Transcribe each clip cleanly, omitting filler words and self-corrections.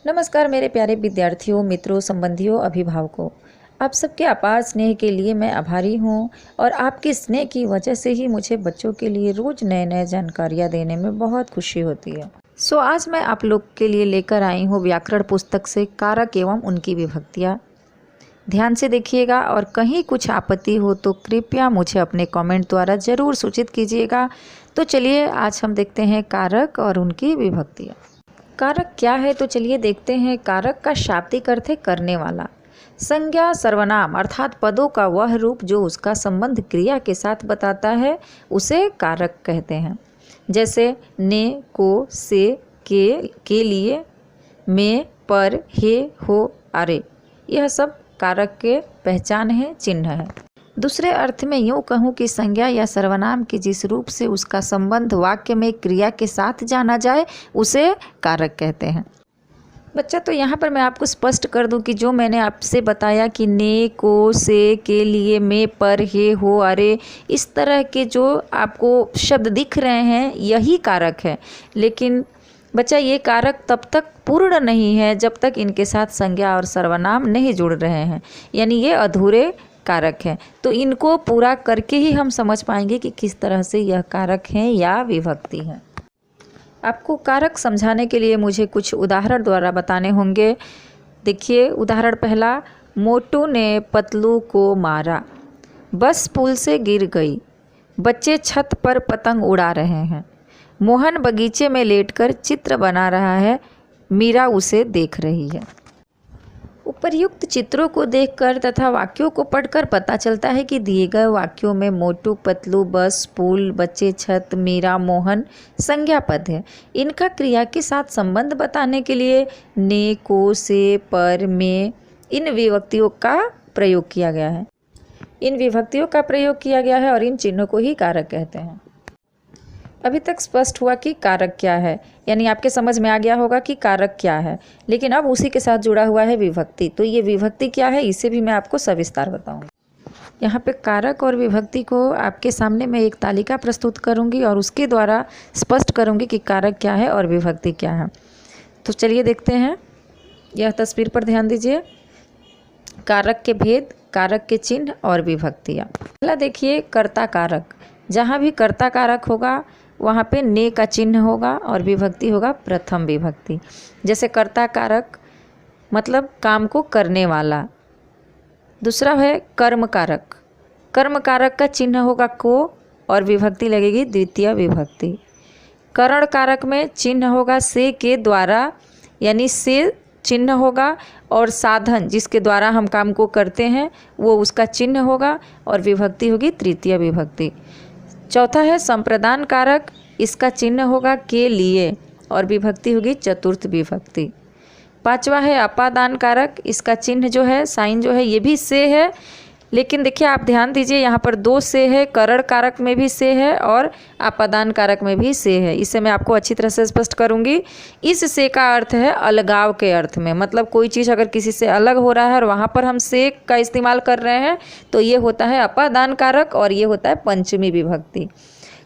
नमस्कार मेरे प्यारे विद्यार्थियों, मित्रों, संबंधियों, अभिभावकों। आप सबके अपार स्नेह के लिए मैं आभारी हूँ और आपके स्नेह की वजह से ही मुझे बच्चों के लिए रोज़ नए नए जानकारियाँ देने में बहुत खुशी होती है। आज मैं आप लोग के लिए लेकर आई हूँ व्याकरण पुस्तक से कारक एवं उनकी विभक्तियाँ। ध्यान से देखिएगा और कहीं कुछ आपत्ति हो तो कृपया मुझे अपने कमेंट द्वारा ज़रूर सूचित कीजिएगा। तो चलिए आज हम देखते हैं कारक और उनकी विभक्तियाँ। कारक क्या है तो चलिए देखते हैं। कारक का शाब्दिक अर्थ है करने वाला। संज्ञा सर्वनाम अर्थात पदों का वह रूप जो उसका संबंध क्रिया के साथ बताता है उसे कारक कहते हैं। जैसे ने, को, से, के लिए, में, पर, हे, हो, अरे, यह सब कारक के पहचान है, चिन्ह है। दूसरे अर्थ में यूँ कहूँ कि संज्ञा या सर्वनाम के जिस रूप से उसका संबंध वाक्य में क्रिया के साथ जाना जाए उसे कारक कहते हैं। बच्चा, तो यहाँ पर मैं आपको स्पष्ट कर दूं कि जो मैंने आपसे बताया कि ने, को, से, के लिए, में, पर, हे, हो, अरे, इस तरह के जो आपको शब्द दिख रहे हैं यही कारक है। लेकिन बच्चा, ये कारक तब तक पूर्ण नहीं है जब तक इनके साथ संज्ञा और सर्वनाम नहीं जुड़ रहे हैं, यानी ये अधूरे कारक हैं। तो इनको पूरा करके ही हम समझ पाएंगे कि किस तरह से यह कारक हैं या विभक्ति हैं। आपको कारक समझाने के लिए मुझे कुछ उदाहरण द्वारा बताने होंगे। देखिए, उदाहरण पहला, मोटू ने पतलू को मारा, बस पुल से गिर गई, बच्चे छत पर पतंग उड़ा रहे हैं, मोहन बगीचे में लेटकर चित्र बना रहा है, मीरा उसे देख रही है। उपर्युक्त चित्रों को देखकर तथा वाक्यों को पढ़कर पता चलता है कि दिए गए वाक्यों में मोटू, पतलू, बस, पुल, बच्चे, छत, मीरा, मोहन संज्ञा पद है। इनका क्रिया के साथ संबंध बताने के लिए ने, को, से, पर, में इन विभक्तियों का प्रयोग किया गया है। इन विभक्तियों का प्रयोग किया गया है और इन चिन्हों को ही कारक कहते हैं। अभी तक स्पष्ट हुआ कि कारक क्या है, यानी आपके समझ में आ गया होगा कि कारक क्या है। लेकिन अब उसी के साथ जुड़ा हुआ है विभक्ति। तो ये विभक्ति क्या है इसे भी मैं आपको सविस्तार बताऊंगी। यहाँ पे कारक और विभक्ति को आपके सामने मैं एक तालिका प्रस्तुत करूंगी और उसके द्वारा स्पष्ट करूंगी कि कारक क्या है और विभक्ति क्या है। तो चलिए देखते हैं। यह तस्वीर पर ध्यान दीजिए। कारक के भेद, कारक के चिन्ह और विभक्तियाँ। पहला देखिए, कर्ता कारक। जहाँ भी कर्ता कारक होगा वहाँ पे ने का चिन्ह होगा और विभक्ति होगा प्रथम विभक्ति। जैसे कर्ता कारक मतलब काम को करने वाला। दूसरा है कर्म कारक। कर्म कारक का चिन्ह होगा को और विभक्ति लगेगी द्वितीय विभक्ति। करण कारक में चिन्ह होगा से के द्वारा, यानी से चिन्ह होगा और साधन जिसके द्वारा हम काम को करते हैं वो उसका चिन्ह होगा और विभक्ति होगी तृतीय विभक्ति। चौथा है संप्रदान कारक। इसका चिन्ह होगा के लिए और विभक्ति होगी चतुर्थ विभक्ति। पांचवा है अपादान कारक। इसका चिन्ह जो है, साइन जो है, ये भी से है, लेकिन देखिए आप ध्यान दीजिए यहाँ पर दो से है। करण कारक में भी से है और अपादान कारक में भी से है। इसे मैं आपको अच्छी तरह से स्पष्ट करूँगी। इस से का अर्थ है अलगाव के अर्थ में, मतलब कोई चीज़ अगर किसी से अलग हो रहा है और वहाँ पर हम से का इस्तेमाल कर रहे हैं तो ये होता है अपादान कारक और ये होता है पंचमी विभक्ति।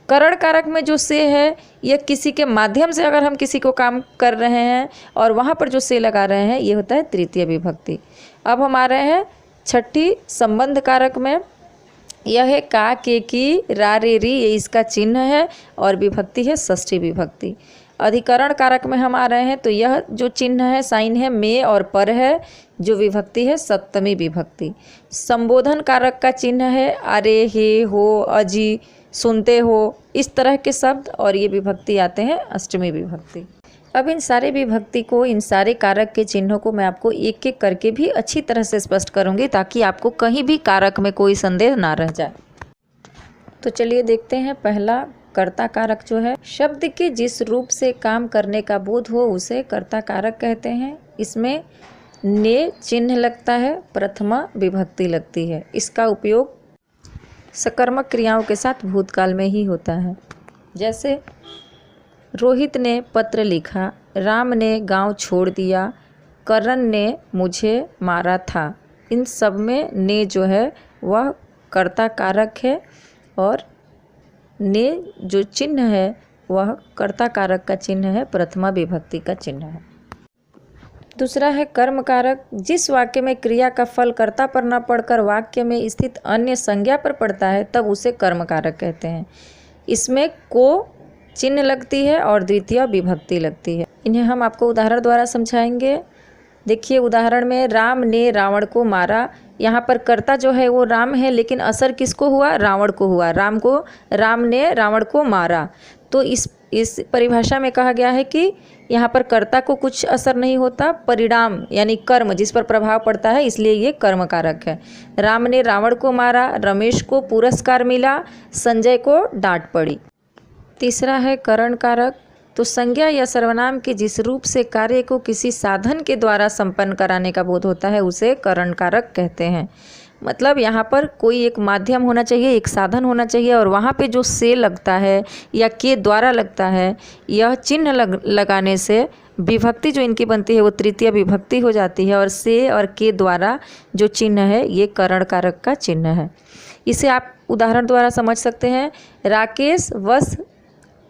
करण कारक में जो से है यह किसी के माध्यम से अगर हम किसी को काम कर रहे हैं और वहाँ पर जो से लगा रहे हैं ये होता है तृतीय विभक्ति। अब हम आ रहे हैं छठी संबंध कारक में। यह है का, के, की, रा, रे, री, ये इसका चिन्ह है और विभक्ति है षष्ठी विभक्ति। अधिकरण कारक में हम आ रहे हैं तो यह जो चिन्ह है, साइन है, में और पर है, जो विभक्ति है सप्तमी विभक्ति। संबोधन कारक का चिन्ह है अरे, हे, हो, अजी, सुनते हो, इस तरह के शब्द और ये विभक्ति आते हैं अष्टमी विभक्ति। अब इन सारे विभक्ति को, इन सारे कारक के चिन्हों को मैं आपको एक एक करके भी अच्छी तरह से स्पष्ट करूंगी ताकि आपको कहीं भी कारक में कोई संदेह ना रह जाए। तो चलिए देखते हैं। पहला कर्ता कारक जो है, शब्द के जिस रूप से काम करने का बोध हो उसे कर्ता कारक कहते हैं। इसमें ने चिन्ह लगता है, प्रथमा विभक्ति लगती है। इसका उपयोग सकर्मक क्रियाओं के साथ भूतकाल में ही होता है। जैसे रोहित ने पत्र लिखा, राम ने गांव छोड़ दिया, करण ने मुझे मारा था। इन सब में ने जो है वह कर्ता कारक है और ने जो चिन्ह है वह कर्ता कारक का चिन्ह है, प्रथमा विभक्ति का चिन्ह है। दूसरा है कर्म कारक। जिस वाक्य में क्रिया का फल कर्ता पर न पड़कर वाक्य में स्थित अन्य संज्ञा पर पड़ता है तब उसे कर्म कारक कहते हैं। इसमें को चिन्ह लगती है और द्वितीय विभक्ति लगती है। इन्हें हम आपको उदाहरण द्वारा समझाएंगे। देखिए उदाहरण में राम ने रावण को मारा। यहाँ पर कर्ता जो है वो राम है, लेकिन असर किसको हुआ? रावण को हुआ। राम ने रावण को मारा। तो इस परिभाषा में कहा गया है कि यहाँ पर कर्ता को कुछ असर नहीं होता, परिणाम यानी कर्म जिस पर प्रभाव पड़ता है, इसलिए ये कर्म कारक है। राम ने रावण को मारा, रमेश को पुरस्कार मिला, संजय को डांट पड़ी। तीसरा है करण कारक। तो संज्ञा या सर्वनाम के जिस रूप से कार्य को किसी साधन के द्वारा संपन्न कराने का बोध होता है उसे करण कारक कहते हैं। मतलब यहाँ पर कोई एक माध्यम होना चाहिए, एक साधन होना चाहिए, और वहाँ पे जो से लगता है या के द्वारा लगता है, यह चिन्ह लगाने से विभक्ति जो इनकी बनती है वो तृतीय विभक्ति हो जाती है, और से और के द्वारा जो चिन्ह है ये करण कारक का चिन्ह है। इसे आप उदाहरण द्वारा समझ सकते हैं। राकेश बस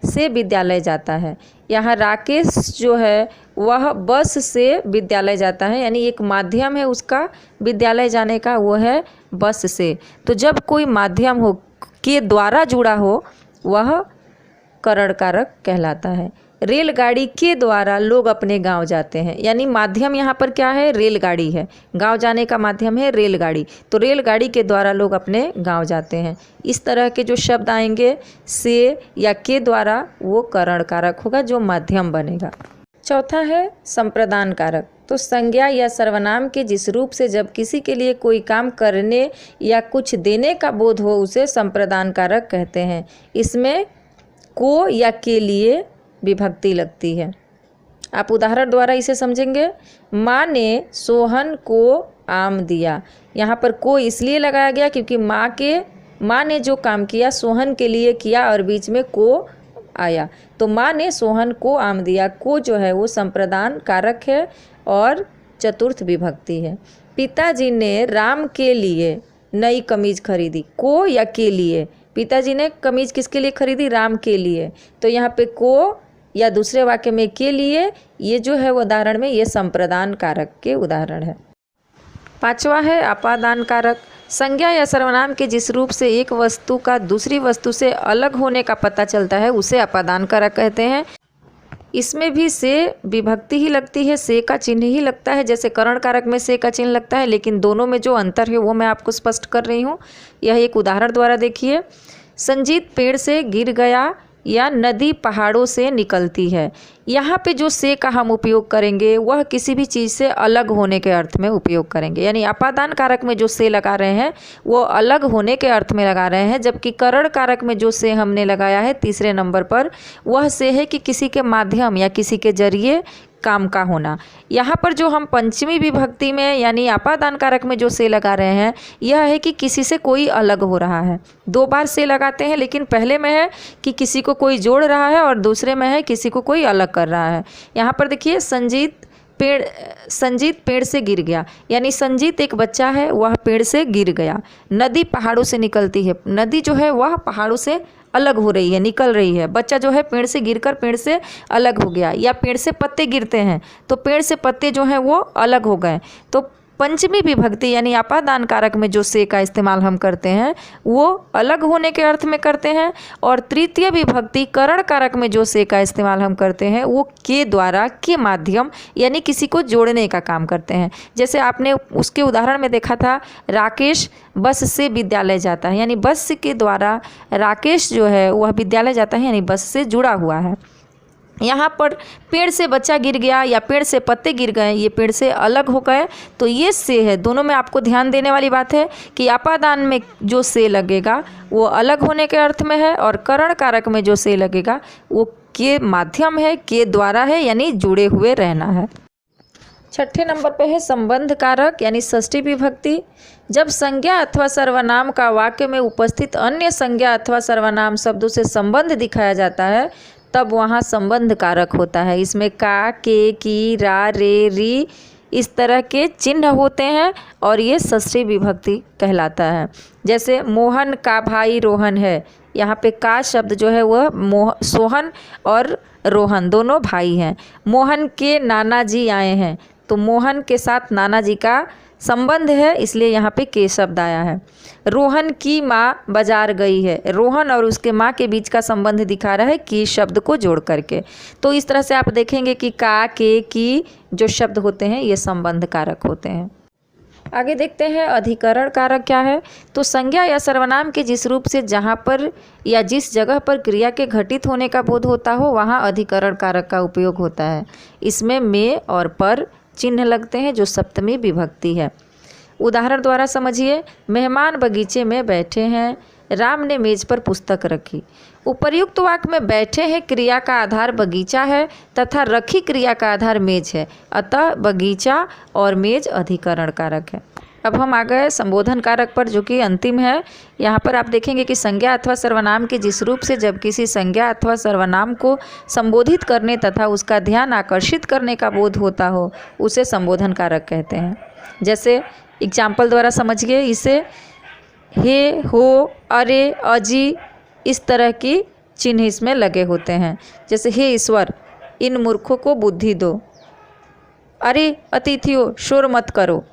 से विद्यालय जाता है। यहाँ राकेश जो है वह बस से विद्यालय जाता है, यानी एक माध्यम है उसका विद्यालय जाने का, वो है बस से। तो जब कोई माध्यम हो के द्वारा जुड़ा हो वह करण कारक कहलाता है। रेलगाड़ी के द्वारा लोग अपने गांव जाते हैं, यानी माध्यम यहाँ पर क्या है? रेलगाड़ी है। गांव जाने का माध्यम है रेलगाड़ी, तो रेलगाड़ी के द्वारा लोग अपने गांव जाते हैं। इस तरह के जो शब्द आएंगे से या के द्वारा वो करण कारक होगा जो माध्यम बनेगा। चौथा है संप्रदान कारक। तो संज्ञा या सर्वनाम के जिस रूप से जब किसी के लिए कोई काम करने या कुछ देने का बोध हो उसे संप्रदान कारक कहते हैं। इसमें को या के लिए विभक्ति लगती है। आप उदाहरण द्वारा इसे समझेंगे। माँ ने सोहन को आम दिया। यहाँ पर को इसलिए लगाया गया क्योंकि माँ ने जो काम किया सोहन के लिए किया और बीच में को आया, तो माँ ने सोहन को आम दिया। को जो है वो संप्रदान कारक है और चतुर्थ विभक्ति है। पिताजी ने राम के लिए नई कमीज खरीदी। को या के लिए? पिताजी ने कमीज किसके लिए खरीदी? राम के लिए। तो यहाँ पे को या दूसरे वाक्य में के लिए, ये जो है वो उदाहरण में ये संप्रदान कारक के उदाहरण है। पांचवा है अपादान कारक। संज्ञा या सर्वनाम के जिस रूप से एक वस्तु का दूसरी वस्तु से अलग होने का पता चलता है उसे अपादान कारक कहते हैं। इसमें भी से विभक्ति ही लगती है, से का चिन्ह ही लगता है। जैसे करण कारक में से का चिन्ह लगता है, लेकिन दोनों में जो अंतर है वो मैं आपको स्पष्ट कर रही हूँ। यह एक उदाहरण द्वारा देखिए। संजीत पेड़ से गिर गया या नदी पहाड़ों से निकलती है। यहाँ पे जो से का हम उपयोग करेंगे वह किसी भी चीज़ से अलग होने के अर्थ में उपयोग करेंगे, यानी अपादान कारक में जो से लगा रहे हैं वो अलग होने के अर्थ में लगा रहे हैं, जबकि करण कारक में जो से हमने लगाया है तीसरे नंबर पर वह से है कि किसी के माध्यम या किसी के जरिए काम का होना। यहाँ पर जो हम पंचमी विभक्ति में यानी अपादान कारक में जो से लगा रहे हैं यह है कि किसी से कोई अलग हो रहा है। दो बार से लगाते हैं, लेकिन पहले में है कि किसी को कोई जोड़ रहा है और दूसरे में है किसी को कोई अलग कर रहा है। यहाँ पर देखिए संजीत पेड़ से गिर गया, यानी संजीत एक बच्चा है, वह पेड़ से गिर गया। नदी पहाड़ों से निकलती है, नदी जो है वह पहाड़ों से अलग हो रही है, निकल रही है। बच्चा जो है पेड़ से गिरकर पेड़ से अलग हो गया, या पेड़ से पत्ते गिरते हैं तो पेड़ से पत्ते जो हैं वो अलग हो गए। तो पंचमी विभक्ति यानी अपादान कारक में जो से का इस्तेमाल हम करते हैं वो अलग होने के अर्थ में करते हैं, और तृतीय विभक्ति करण कारक में जो से का इस्तेमाल हम करते हैं वो के द्वारा, के माध्यम यानी किसी को जोड़ने का काम करते हैं। जैसे आपने उसके उदाहरण में देखा था, राकेश बस से विद्यालय जाता है, यानी बस के द्वारा राकेश जो है वह विद्यालय जाता है, यानी बस से जुड़ा हुआ है। यहाँ पर पेड़ से बच्चा गिर गया या पेड़ से पत्ते गिर गए, ये पेड़ से अलग हो गए, तो ये से है। दोनों में आपको ध्यान देने वाली बात है कि अपादान में जो से लगेगा वो अलग होने के अर्थ में है, और करण कारक में जो से लगेगा वो के माध्यम है, के द्वारा है, यानी जुड़े हुए रहना है। छठे नंबर पे है संबंध कारक यानी षष्ठी विभक्ति। जब संज्ञा अथवा सर्वनाम का वाक्य में उपस्थित अन्य संज्ञा अथवा सर्वनाम शब्दों से संबंध दिखाया जाता है तब वहाँ संबंध कारक होता है। इसमें का, के, की, रा, रे, री इस तरह के चिन्ह होते हैं और ये षष्ठी विभक्ति कहलाता है। जैसे मोहन का भाई रोहन है, यहाँ पे का शब्द जो है वह सोहन और रोहन दोनों भाई हैं। मोहन के नाना जी आए हैं, तो मोहन के साथ नाना जी का संबंध है, इसलिए यहाँ पे के शब्द आया है। रोहन की माँ बाजार गई है, रोहन और उसके माँ के बीच का संबंध दिखा रहा है की शब्द को जोड़ करके। तो इस तरह से आप देखेंगे कि का, के, की जो शब्द होते हैं ये संबंध कारक होते हैं। आगे देखते हैं अधिकरण कारक क्या है। तो संज्ञा या सर्वनाम के जिस रूप से जहाँ पर या जिस जगह पर क्रिया के घटित होने का बोध होता हो वहाँ अधिकरण कारक का उपयोग होता है। इसमें में और पर चिन्ह लगते हैं जो सप्तमी विभक्ति है। उदाहरण द्वारा समझिए। मेहमान बगीचे में बैठे हैं, राम ने मेज पर पुस्तक रखी। उपर्युक्त वाक्य में बैठे हैं क्रिया का आधार बगीचा है तथा रखी क्रिया का आधार मेज है, अतः बगीचा और मेज अधिकरण कारक है। अब हम आ गए संबोधन कारक पर, जो कि अंतिम है। यहाँ पर आप देखेंगे कि संज्ञा अथवा सर्वनाम के जिस रूप से जब किसी संज्ञा अथवा सर्वनाम को संबोधित करने तथा उसका ध्यान आकर्षित करने का बोध होता हो उसे संबोधन कारक कहते हैं। जैसे एग्जाम्पल द्वारा समझिए इसे। हे, हो, अरे, अजी इस तरह की चिन्ह इसमें लगे होते हैं। जैसे हे ईश्वर, इन मूर्खों को बुद्धि दो। अरे अतिथियों, शोर मत करो।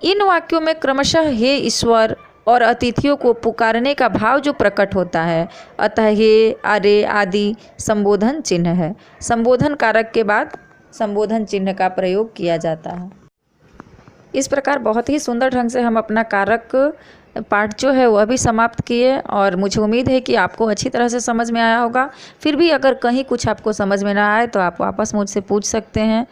इन वाक्यों में क्रमशः हे ईश्वर और अतिथियों को पुकारने का भाव जो प्रकट होता है, अतः हे, अरे आदि संबोधन चिन्ह है। संबोधन कारक के बाद संबोधन चिन्ह का प्रयोग किया जाता है। इस प्रकार बहुत ही सुंदर ढंग से हम अपना कारक पाठ जो है वह भी समाप्त किए और मुझे उम्मीद है कि आपको अच्छी तरह से समझ में आया होगा। फिर भी अगर कहीं कुछ आपको समझ में ना आए तो आप वापस मुझसे पूछ सकते हैं।